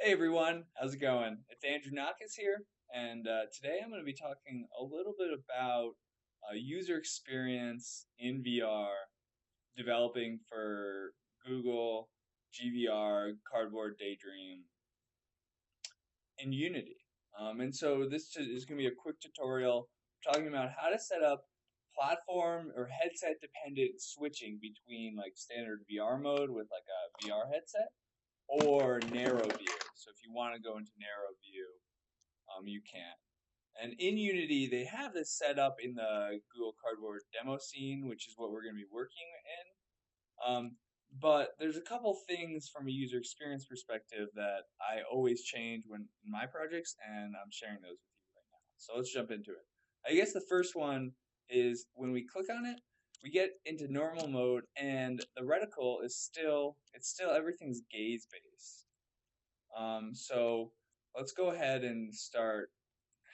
Hey everyone, how's it going? It's Andrew Nakas here, and today I'm going to be talking a little bit about user experience in VR, developing for Google, GVR, Cardboard, Daydream, and Unity. And so this is going to be a quick tutorial talking about how to set up platform or headset dependent switching between like standard VR mode with like a VR headset or narrow view. So if you want to go into narrow view, you can. And in Unity, they have this set up in the Google Cardboard demo scene, which is what we're going to be working in. But there's a couple things from a user experience perspective that I always change when in my projects, and I'm sharing those with you right now. So let's jump into it. I guess the first one is when we click on it, we get into normal mode, and the reticle is still everything's gaze based. So let's go ahead and start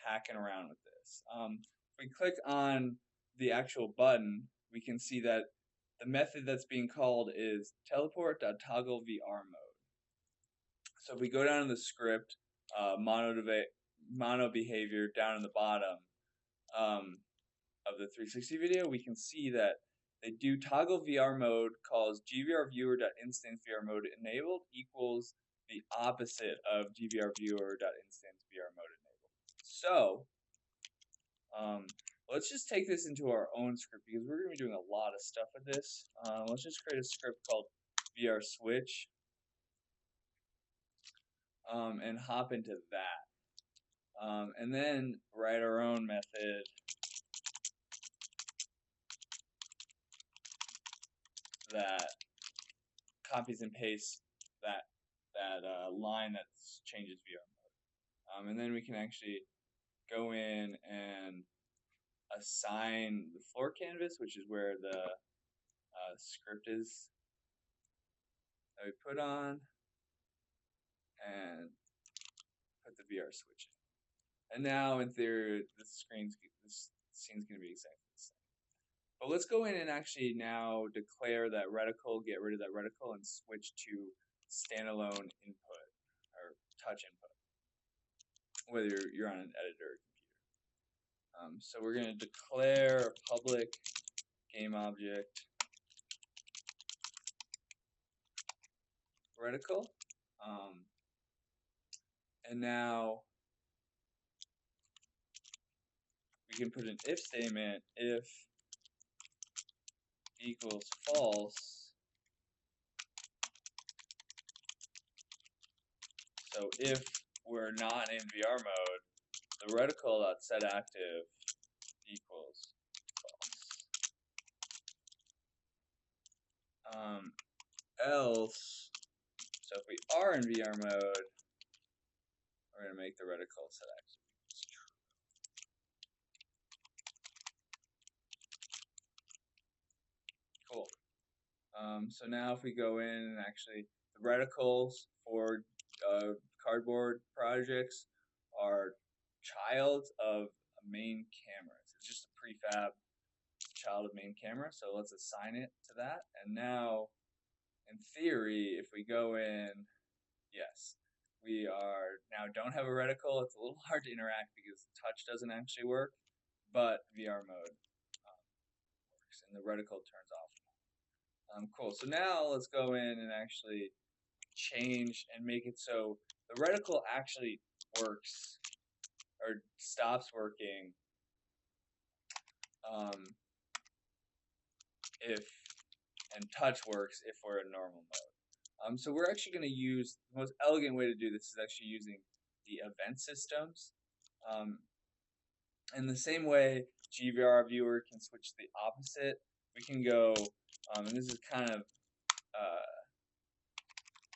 hacking around with this. If we click on the actual button, we can see that the method that's being called is teleport.toggleVR mode. So if we go down to the script, mono behavior down in the bottom of the 360 video, we can see that they do toggle VR mode calls GVR viewer.instance VR mode enabled equals the opposite of GVR viewer.instance VR mode enabled. So let's just take this into our own script because we're going to be doing a lot of stuff with this. Let's just create a script called VR switch and hop into that. And then write our own method that copies and pastes that line that changes VR mode. And then we can actually go in and assign the floor canvas, which is where the script is that we put on, and put the VR switch in. And now, in theory, this scene's going to be exactly the same. But let's go in and actually now declare that reticle, get rid of that reticle, and switch to standalone input or touch input, whether you're on an editor or computer. So we're going to declare a public game object reticle. And now we can put an if statement, if equals false. So if we're not in VR mode, the reticle.setActive equals false. Else, so if we are in VR mode, we're going to make the reticle setActive equals true. Cool. So now if we go in and actually, the reticles for cardboard projects are child of main cameras. It's just a prefab child of main camera, so let's assign it to that. And now, in theory, if we go in, yes, we are now don't have a reticle. It's a little hard to interact because touch doesn't actually work, but VR mode works, and the reticle turns off. Cool. So now let's go in and actually change and make it so the reticle actually works or stops working if and touch works if we're in normal mode. So we're actually going to use the most elegant way to do this is actually using the event systems. In the same way GVR viewer can switch to the opposite, we can go, and this is kind of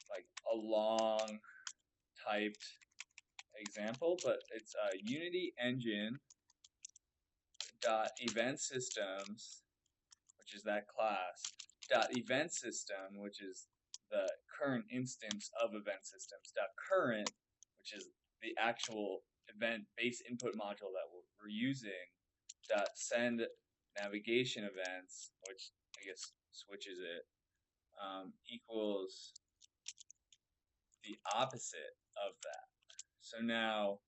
like a long typed example, but it's Unity engine dot event systems, which is that class, dot event system, which is the current instance of event systems, dot current, which is the actual event base input module that we're using, dot send navigation events, which I guess switches it, equals the opposite of that. So now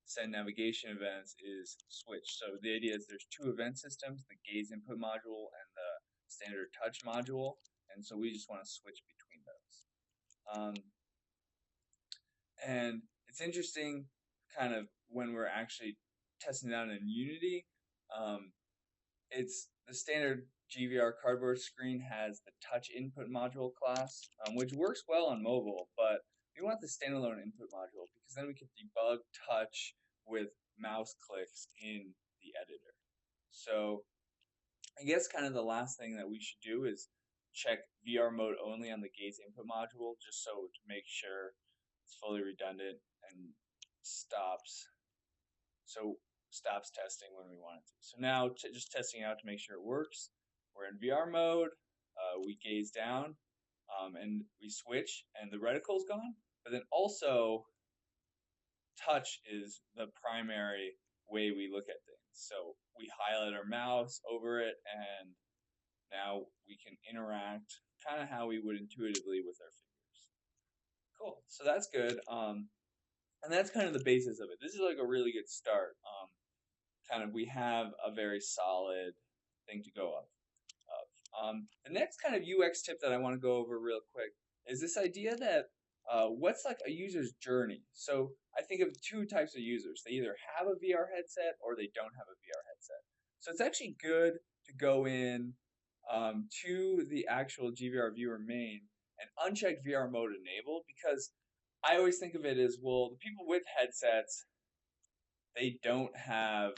send navigation events is switch. So the idea is there's two event systems, the gaze input module and the standard touch module. And so we just want to switch between those. And it's interesting kind of when we're actually testing it out in Unity. It's the standard GVR Cardboard screen has the touch input module class, which works well on mobile, but we want the standalone input module because then we can debug touch with mouse clicks in the editor. So I guess kind of the last thing that we should do is check VR mode only on the gaze input module, just so to make sure it's fully redundant and stops testing when we want it to. So now just testing out to make sure it works. We're in VR mode. We gaze down and we switch, and the reticle's gone. But then also, touch is the primary way we look at things. So we highlight our mouse over it, and now we can interact kind of how we would intuitively with our fingers. Cool. So that's good. And that's kind of the basis of it. This is like a really good start. Kind of we have a very solid thing to go off of. The next kind of UX tip that I want to go over real quick is this idea that what's like a user's journey. So I think of two types of users. They either have a VR headset or they don't have a VR headset. So it's actually good to go in to the actual GVR viewer main and uncheck VR mode enabled, because I always think of it as, well, the people with headsets, they don't have,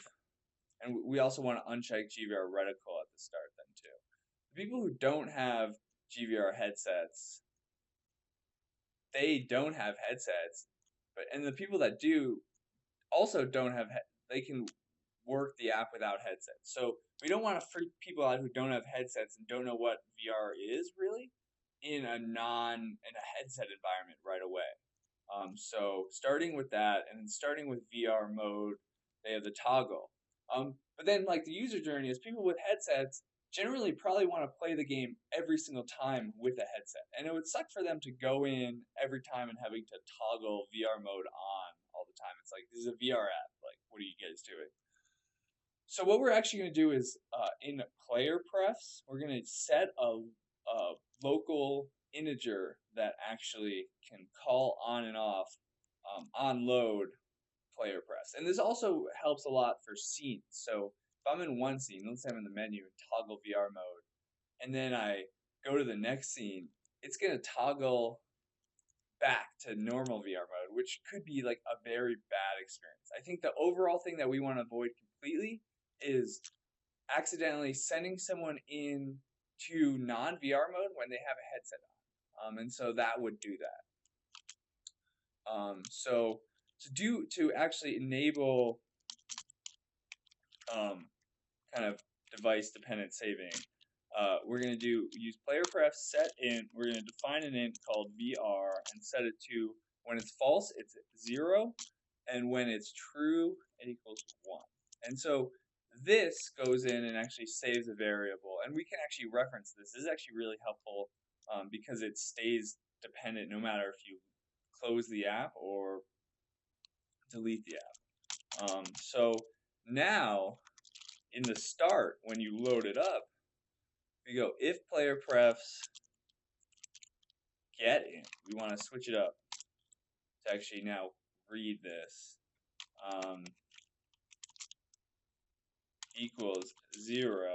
and we also want to uncheck GVR reticle at the start then too. The people who don't have GVR headsets, they don't have headsets, and the people that do also don't have, they can work the app without headsets. So we don't want to freak people out who don't have headsets and don't know what VR is really in a headset environment right away. So starting with that, and then starting with VR mode, they have the toggle. But then like the user journey is people with headsets generally probably want to play the game every single time with a headset. And it would suck for them to go in every time and having to toggle VR mode on all the time. It's like, this is a VR app. Like, what are you guys doing? So what we're actually going to do is in player prefs, we're going to set a local integer that actually can call on and off on load player prefs. And this also helps a lot for scenes. So if I'm in one scene, let's say I'm in the menu and toggle VR mode, and then I go to the next scene, it's going to toggle back to normal VR mode, which could be like a very bad experience. I think the overall thing that we want to avoid completely is accidentally sending someone in to non-VR mode when they have a headset on. And so that would do that. So to actually enable kind of device dependent saving, we're going to use player pref set int. We're going to define an int called VR and set it to, when it's false, it's 0, and when it's true, it equals 1. And so this goes in and actually saves a variable, and we can actually reference this. This is actually really helpful because it stays dependent no matter if you close the app or delete the app. So now in the start, when you load it up, we go if player prefs get in. We want to switch it up to actually now read this. Equals 0.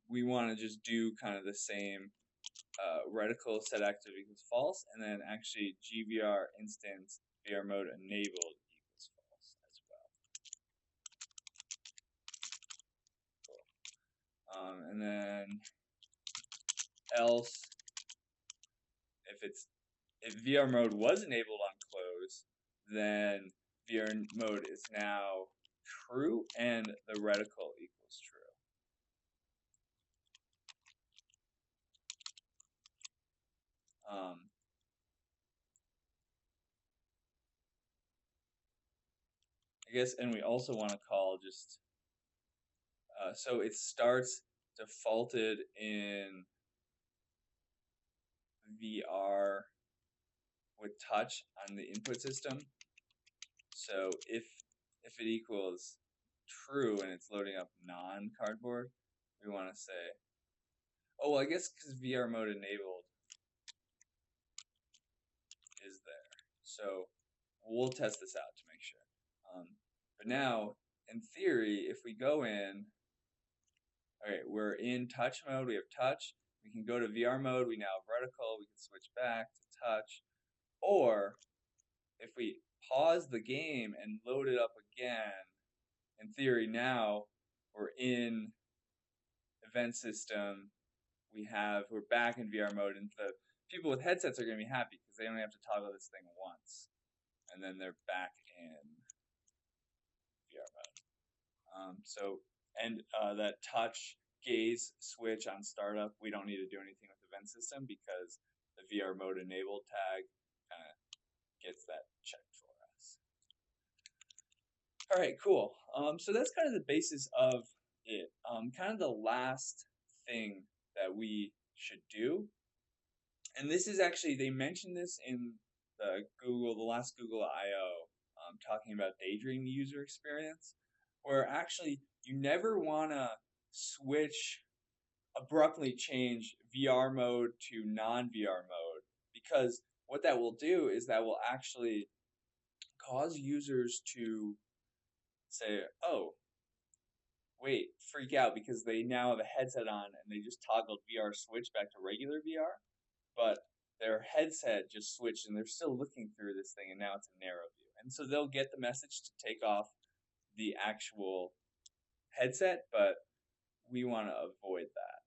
We want to just do kind of the same reticle set active equals false, and then actually GVR instance VR mode enabled equals false as well. Cool. And then else, if VR mode was enabled on close, then VR mode is now true and the reticle equals true. I guess, and we also want to call just so it starts defaulted in VR with touch on the input system. So if it equals true and it's loading up non-cardboard, we want to say, oh, well, I guess because VR mode enabled is there. So we'll test this out to make sure. But now, in theory, if we go in, all right, we're in touch mode, we have touch. We can go to VR mode, we now have reticle, we can switch back to touch. Or if we pause the game and load it up again, in theory now we're in event system, we're back in VR mode, and the people with headsets are going to be happy because they only have to toggle this thing once, and then they're back in VR mode. That touch gaze switch on startup, we don't need to do anything with event system because the VR mode enabled tag kind of gets that checked for us. All right, cool. So that's kind of the basis of it. Kind of the last thing that we should do, and this is actually, they mentioned this in the last Google I/O, talking about Daydream user experience, where actually you never want to abruptly change VR mode to non-VR mode, because what that will do is that will actually cause users to say, oh, wait, freak out because they now have a headset on and they just toggled VR switch back to regular VR, but their headset just switched and they're still looking through this thing and now it's a narrow view. And so they'll get the message to take off the actual headset, but we want to avoid that.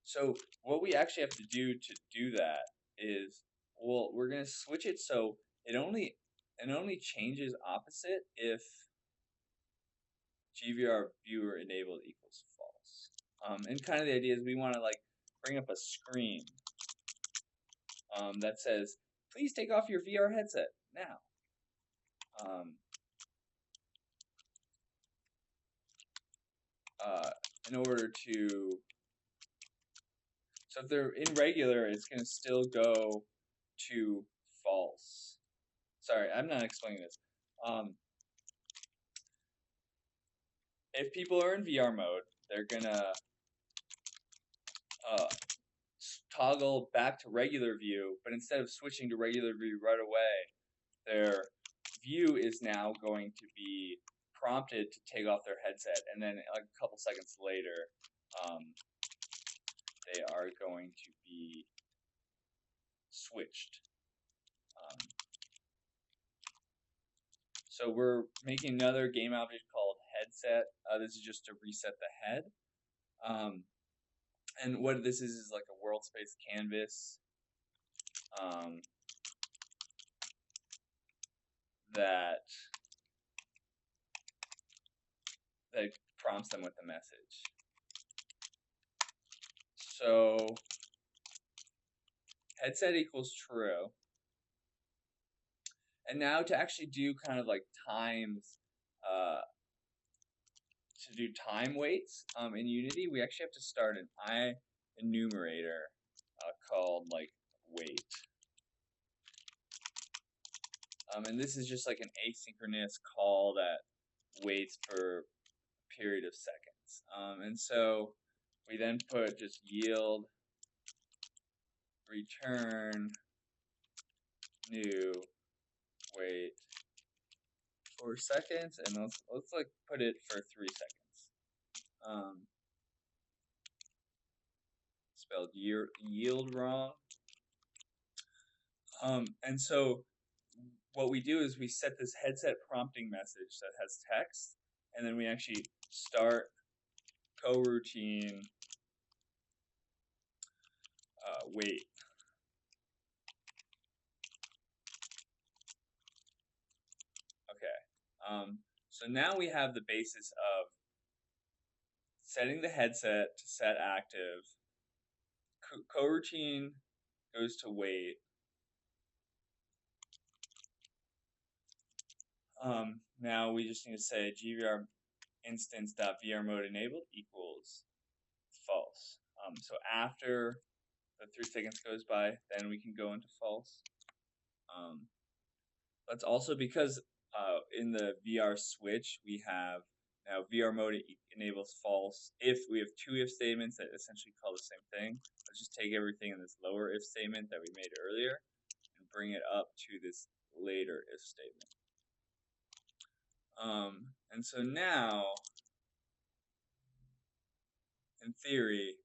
So what we actually have to do that is, well, we're going to switch it so it only changes opposite if GVR viewer enabled equals false. And kind of the idea is we want to bring up a screen that says, please take off your VR headset now. In order to, so if they're in regular, it's going to still go to false. Sorry, I'm not explaining this. If people are in VR mode, they're going to toggle back to regular view, but instead of switching to regular view right away, their view is now going to be prompted to take off their headset, and then a couple seconds later, they are going to be switched. So we're making another game object called headset. This is just to reset the head. And what this is like a world space canvas that prompts them with a message. So headset equals true. And now to actually do kind of like to do time weights in Unity, we actually have to start an enumerator called wait. And this is just like an asynchronous call that waits for a period of seconds. And so we then put just yield return new wait 4 seconds, and let's put it for 3 seconds. Spelled yield wrong. And so what we do is we set this headset prompting message that has text, and then we actually start coroutine wait. Okay. So now we have the basis of setting the headset to set active. Coroutine goes to wait. Now we just need to say GVR instance.VR mode enabled equals false. So after the 3 seconds goes by, then we can go into false. That's also because in the VR switch, we have now VR mode enables false if we have 2 if statements that essentially call the same thing. Let's just take everything in this lower if statement that we made earlier and bring it up to this later if statement. And so now, in theory,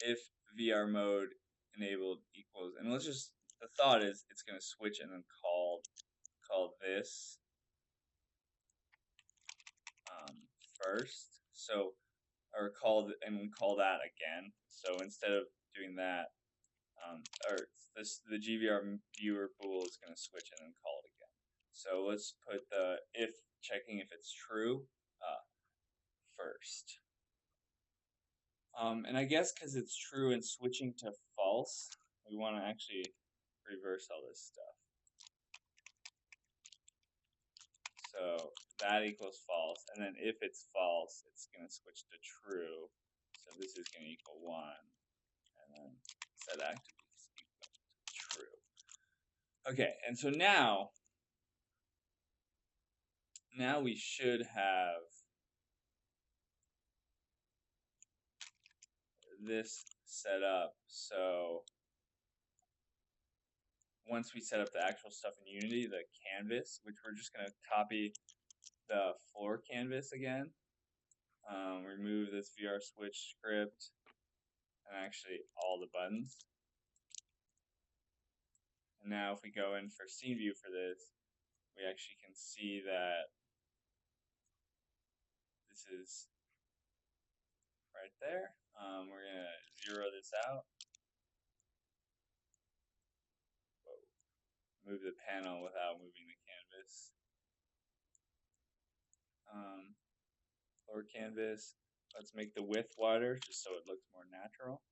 if VR mode enabled equals, and let's just, the thought is it's going to switch and then call this first. So, or call that again. So instead of doing that, or the GVR viewer bool is going to switch and then call it again. So let's put the if checking if it's true first. And I guess because it's true and switching to false, we want to actually reverse all this stuff. So that equals false, and then if it's false, it's going to switch to true. So this is going to equal 1, and then set active is equal to true. Okay, and so now we should have this set up. So once we set up the actual stuff in Unity, the canvas, which we're just going to copy the floor canvas again, remove this VR switch script, and actually all the buttons. And now if we go in for scene view for this, we actually can see that this is right there. We're going to zero this out. Move the panel without moving the canvas. Lower canvas. Let's make the width wider just so it looks more natural.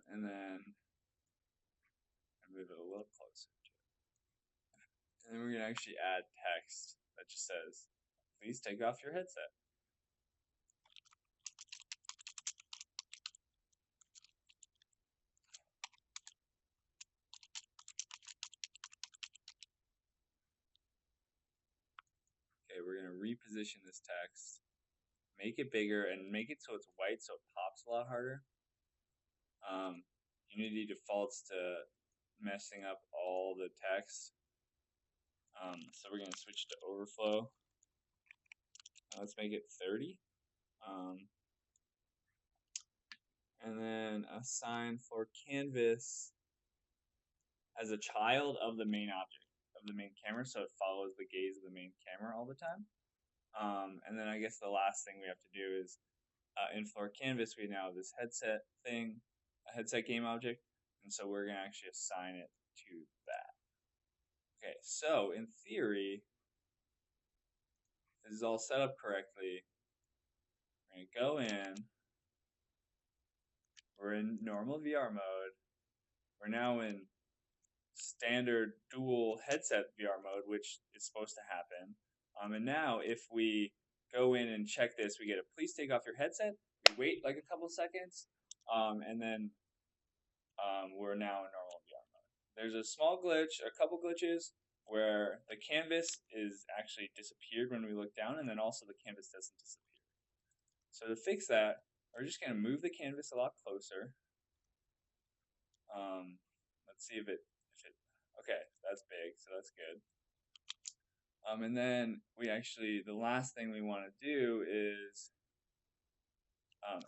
And then move it a little closer to it. And then we're going to actually add text that just says, please take off your headset. Okay, we're going to reposition this text, make it bigger, and make it so it's white so it pops a lot harder. Unity defaults to messing up all the text. So we're going to switch to overflow. Let's make it 30. And then assign floor canvas as a child of the main object, of the main camera, so it follows the gaze of the main camera all the time. And then I guess the last thing we have to do is in floor canvas, we now have this headset thing, a headset game object, and so we're going to actually assign it to that. Okay, so in theory, this is all set up correctly. We're going to go in. We're in normal VR mode. We're now in standard dual headset VR mode, which is supposed to happen. And now if we go in and check this, we get a please take off your headset. We wait like a couple seconds, and then we're now in normal VR mode. There's a small glitch, a couple glitches, where the canvas is actually disappeared when we look down, and then also the canvas doesn't disappear. So to fix that, we're just going to move the canvas a lot closer. Let's see if it, okay, that's big, so that's good. And then the last thing we want to do is,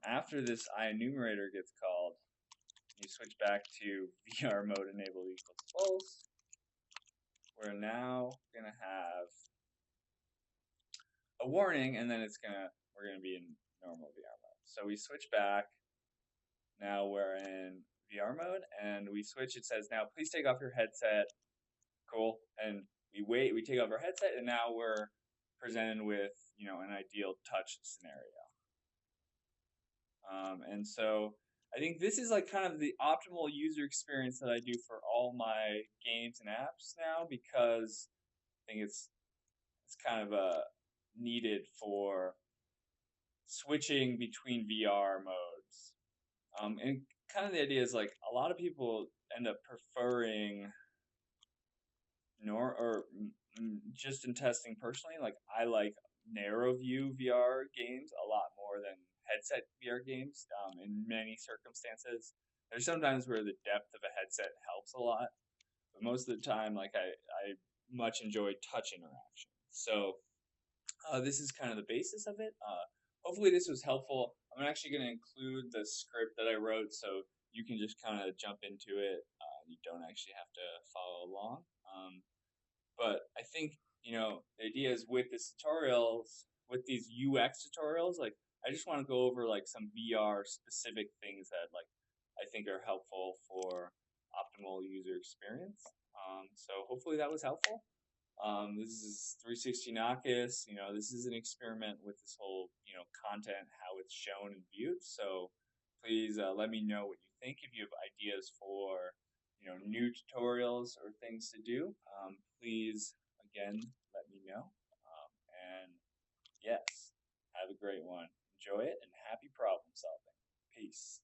after this IEnumerator gets called, you switch back to VR mode enable equals false. We're now going to have a warning, and then we're going to be in normal VR mode. So we switch back. Now we're in VR mode, and we switch. It says, now please take off your headset. Cool. And we wait, we take off our headset, and now we're presented with, an ideal touch scenario. And so I think this is like kind of the optimal user experience that I do for all my games and apps now, because think it's kind of needed for switching between VR modes. And kind of the idea is like a lot of people end up preferring nor or just in testing personally, like I like narrow view VR games a lot more than headset VR games. In many circumstances, there's sometimes where the depth of a headset helps a lot, but most of the time, like I much enjoy touch interaction. So this is kind of the basis of it. Hopefully, this was helpful. I'm actually going to include the script that I wrote so you can just kind of jump into it. You don't actually have to follow along. But I think, the idea is with these tutorials, with these UX tutorials, like I just want to go over like some VR specific things that like I think are helpful for optimal user experience. So hopefully that was helpful. This is 360 Nacus. This is an experiment with this whole, content, how it's shown and viewed. So please let me know what you think. If you have ideas for, new tutorials or things to do, please, again, let me know. And yes, have a great one. Enjoy it and happy problem solving. Peace.